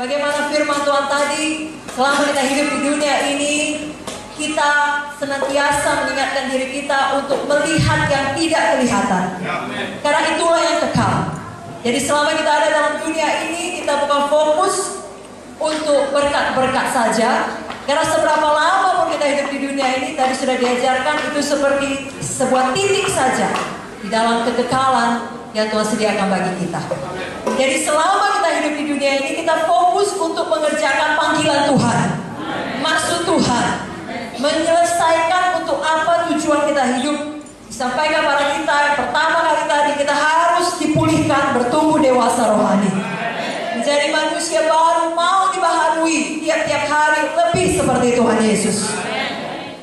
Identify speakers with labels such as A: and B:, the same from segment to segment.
A: Bagaimana firman Tuhan tadi, selama kita hidup di dunia ini, kita senantiasa mengingatkan diri kita untuk melihat yang tidak kelihatan. Karena itulah yang kekal. Jadi selama kita ada dalam dunia ini, kita bukan fokus untuk berkat-berkat saja. Karena seberapa lama pun kita hidup di dunia ini, tadi sudah diajarkan, itu seperti sebuah titik saja di dalam kekekalan yang Tuhan sediakan bagi kita. Jadi selama kita hidup di dunia ini, kita fokus untuk mengerjakan panggilan Tuhan, maksud Tuhan, menyelesaikan untuk apa tujuan kita hidup. Disampaikan pada kita yang pertama kali tadi, kita harus dipulihkan, bertumbuh dewasa rohani, menjadi manusia baru, mau dibaharui tiap-tiap hari lebih seperti Tuhan Yesus.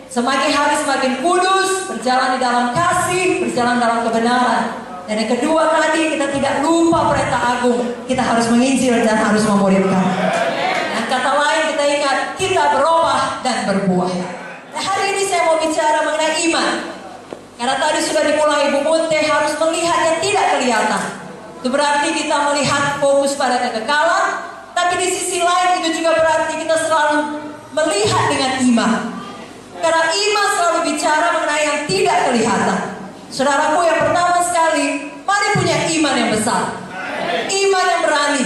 A: Semakin hari semakin kudus, berjalan di dalam kasih, berjalan dalam kebenaran. Dan yang kedua tadi, kita tidak lupa perintah agung, kita harus menginjil dan harus memuridkan. Dan kata lain kita ingat, kita berubah dan berbuah. Nah, hari ini saya mau bicara mengenai iman. Karena tadi sudah dimulai Ibu Munte harus melihat yang tidak kelihatan. Itu berarti kita melihat fokus pada kekekalan, tapi di sisi lain itu juga berarti kita selalu melihat dengan iman. Karena iman selalu bicara mengenai yang tidak kelihatan. Saudaraku, yang pertama sekali, mari punya iman yang besar, iman yang berani.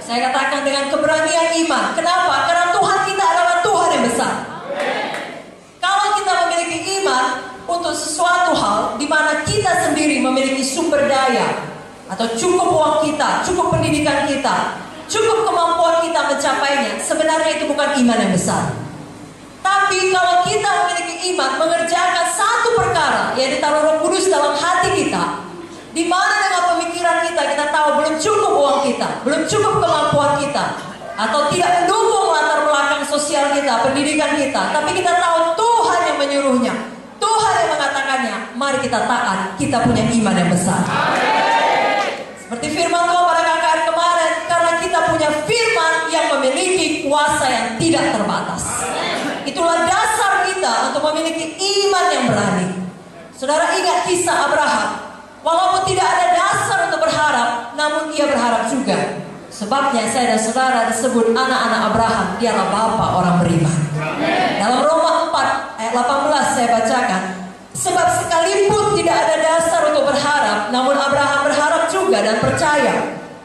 A: Saya katakan dengan keberanian iman. Kenapa? Karena Tuhan kita adalah Tuhan yang besar. Kalau kita memiliki iman untuk sesuatu hal di mana kita sendiri memiliki sumber daya, atau cukup uang kita, cukup pendidikan kita, cukup kemampuan kita mencapainya, sebenarnya itu bukan iman yang besar. Tapi kalau kita memiliki iman mengerjakan satu perkara, yaitu taruh Roh Kudus dalam hati kita, di mana dengan pemikiran kita tahu belum cukup uang kita, belum cukup kemampuan kita, atau tidak mendukung latar belakang sosial kita, pendidikan kita, tapi kita tahu Tuhan yang menyuruhnya, Tuhan yang mengatakannya, mari kita taat, kita punya iman yang besar. Seperti firman Tuhan pada KKR kemarin, karena kita punya firman yang memiliki kuasa yang tidak terbatas. Itulah dasar kita untuk memiliki iman yang berani. Saudara ingat kisah Abraham. Walaupun tidak ada dasar untuk berharap, namun ia berharap juga. Sebabnya saya dan saudara disebut anak-anak Abraham, dialah bapa orang beriman. Dalam Roma 4 ayat 18 saya bacakan, sebab sekalipun tidak ada dasar untuk berharap, namun Abraham berharap juga dan percaya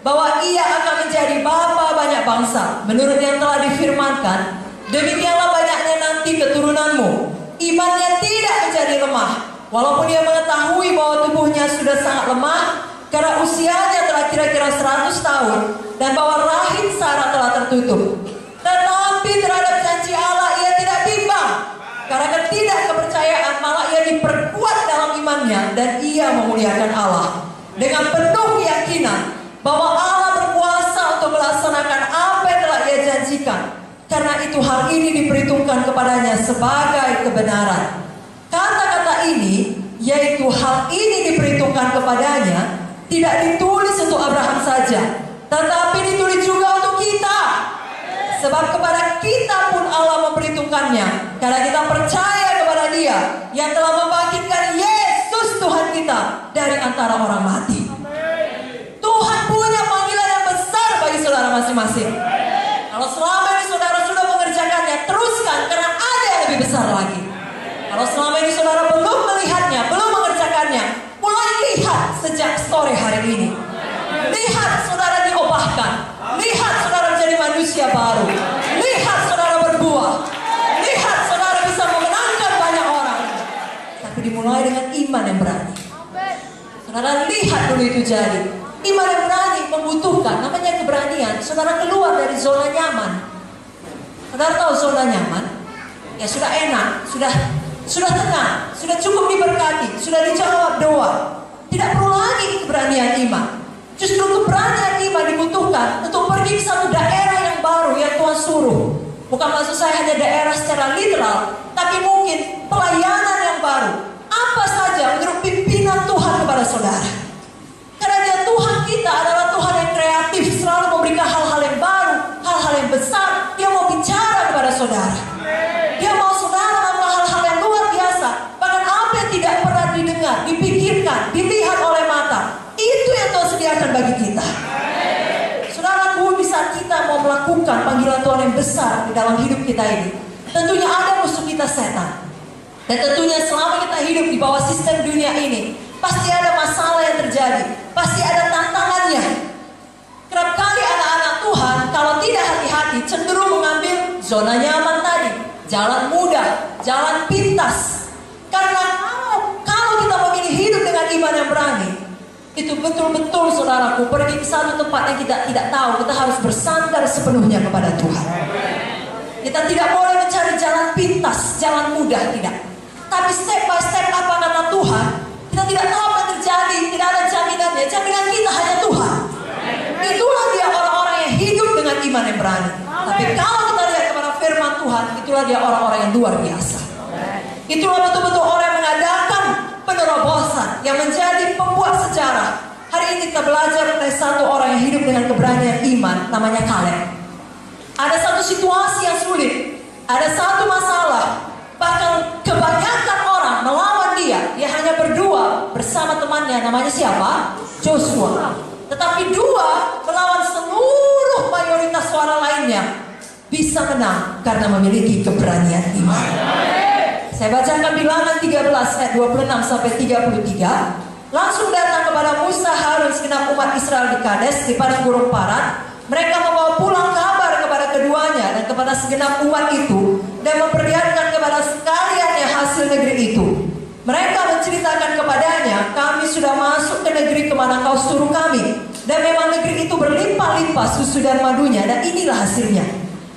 A: bahwa ia akan menjadi bapa banyak bangsa, menurut yang telah difirmankan, demikianlah banyaknya nanti keturunanmu. Imannya tidak menjadi lemah, walaupun dia mengetahui bahwa tubuhnya sudah sangat lemah, karena usianya telah kira-kira 100 tahun, dan bahwa rahim Sarah telah tertutup. Tetapi terhadap janji Allah ia tidak bimbang, karena ketidakkepercayaan malah ia diperkuat dalam imannya, dan ia memuliakan Allah dengan penuh keyakinan bahwa Allah berkuasa untuk melaksanakan apa yang telah ia janjikan. Karena itu hal ini diperhitungkan kepadanya sebagai kebenaran. Kata-kata ini, yaitu hal ini diperhitungkan kepadanya, tidak ditulis untuk Abraham saja, tetapi ditulis juga untuk kita. Sebab kepada kita pun Allah memperhitungkannya, karena kita percaya kepada Dia yang telah membangkitkan Yesus Tuhan kita dari antara orang mati. Tuhan punya panggilan yang besar bagi saudara masing-masing. Kalau selama ini saudara sudah mengerjakannya, teruskan, karena ada yang lebih besar lagi. Kalau selama ini saudara belum melihatnya, belum mengerjakannya, mulai lihat sejak sore hari ini. Lihat saudara diubahkan, lihat saudara menjadi manusia baru, lihat saudara berbuah, lihat saudara bisa memenangkan banyak orang. Tapi dimulai dengan iman yang berani. Saudara lihat dulu itu jadi. Iman yang berani membutuhkan, namanya keberanian. Saudara keluar dari zona nyaman. Saudara tahu zona nyaman? Ya sudah enak, sudah tenang, sudah cukup diberkati, sudah dijawab doa. Tidak perlu lagi keberanian iman. Justru keberanian iman dibutuhkan untuk pergi ke satu daerah yang baru yang Tuhan suruh. Bukan maksud saya hanya daerah secara literal, tapi mungkin pelayanan yang baru. Apa saja menurut pimpinan Tuhan kepada saudara. Karena Dia Tuhan kita adalah Tuhan yang kreatif, selalu memberikan hal-hal yang baru, hal-hal yang besar. Dia mau bicara kepada saudara. Dia mau saudara melakukan hal-hal yang luar biasa. Bahkan apa yang tidak pernah didengar, dipikirkan, dilihat oleh mata, itu yang Tuhan sediakan bagi kita. Saudaraku, di saat kita mau melakukan panggilan Tuhan yang besar di dalam hidup kita ini, tentunya ada musuh kita, setan. Dan tentunya selama kita hidup di bawah sistem dunia ini, pasti ada masalah yang terjadi, pasti ada tantangannya. Kerap kali anak-anak Tuhan kalau tidak hati-hati cenderung mengambil zona nyaman tadi, jalan mudah, jalan pintas. Karena kalau kita memilih hidup dengan iman yang berani, itu betul-betul saudaraku, pergi ke satu tempat yang kita tidak tahu, kita harus bersandar sepenuhnya kepada Tuhan. Kita tidak boleh mencari jalan pintas, jalan mudah, tidak. Tapi step by step apa kata Tuhan, kita tidak tahu apa yang terjadi, tidak ada jaminannya. Jaminan kita hanya Tuhan. Itulah dia orang-orang yang hidup dengan iman yang berani. Tapi kalau kita lihat kepada firman Tuhan, itulah dia orang-orang yang luar biasa. Itulah betul-betul orang yang mengadakan penerobosan, yang menjadi pembuat sejarah. Hari ini kita belajar tentang satu orang yang hidup dengan keberanian iman, namanya Kaleb. Ada satu situasi yang sulit, ada satu masalah, bahkan kebanyakan orang melawan dia. Dia hanya berdua bersama temannya, namanya siapa? Joshua. Tetapi dua melawan seluruh mayoritas suara lainnya, bisa menang karena memiliki keberanian iman. Saya bacakan Bilangan 13 ayat 26 sampai 33. Langsung datang kepada Musa, Harun, segenap umat Israel di Kades di padang gurun Paran. Mereka membawa pulang kabar kepada keduanya dan kepada segenap umat itu, dan memperlihatkan kepada sekaliannya hasil negeri itu. Mereka menceritakan kepadanya, kami sudah masuk ke negeri kemana kau suruh kami, dan memang negeri itu berlimpah-limpah susu dan madunya, dan inilah hasilnya.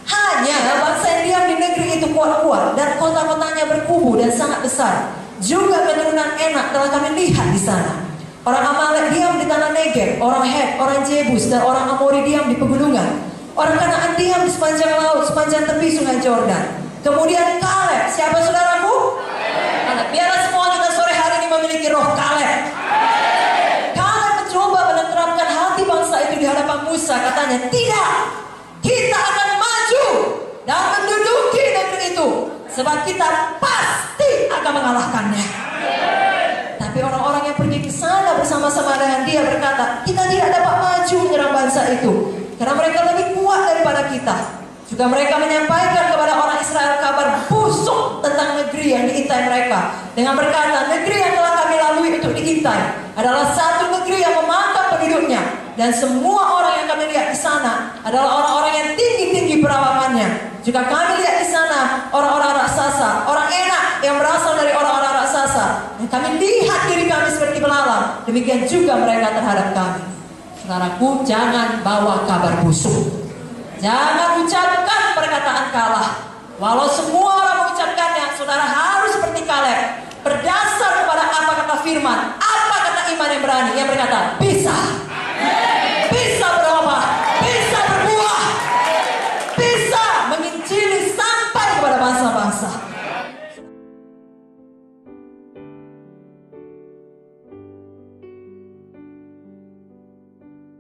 A: Hanya bangsa yang diam di negeri itu kuat-kuat, dan kota-kotanya berkubu dan sangat besar. Juga keturunan Enak telah kami lihat di sana. Orang Amalek diam di tanah Negev, orang Het, orang Jebus, dan orang Amori diam di pegunungan. Orang Kanaan diam di sepanjang laut, sepanjang tepi sungai Jordan. Kemudian Kaleb, siapa saudaraku? Kaleb. Biarlah semua kita sore hari ini memiliki roh Kaleb. Kaleb mencoba menenteramkan hati bangsa itu di hadapan Musa. Katanya, tidak, kita akan maju dan menduduki negeri itu, sebab kita pasti akan mengalahkannya. Tapi orang-orang yang pergi ke sana bersama-sama dengan dia berkata, kita tidak dapat maju menyerang bangsa itu, karena mereka lebih kuat daripada kita. Juga mereka menyampaikan kepada orang Israel kabar busuk tentang negeri yang diintai mereka, dengan berkata, negeri yang telah kami lalui untuk diintai adalah satu negeri yang memakan penduduknya, dan semua orang yang kami lihat di sana adalah orang-orang yang tinggi-tinggi perawakannya. Juga kami lihat di sana orang-orang raksasa, orang Enak yang berasal dari orang-orang raksasa, dan kami lihat diri kami seperti belalang. Demikian juga mereka terhadap kami. Saudaraku, jangan bawa kabar busuk. Jangan ucapkan perkataan kalah. Walau semua orang mengucapkannya, saudara harus seperti Kaleb, berdasar kepada apa kata firman, apa kata iman yang berani, yang berkata, bisa.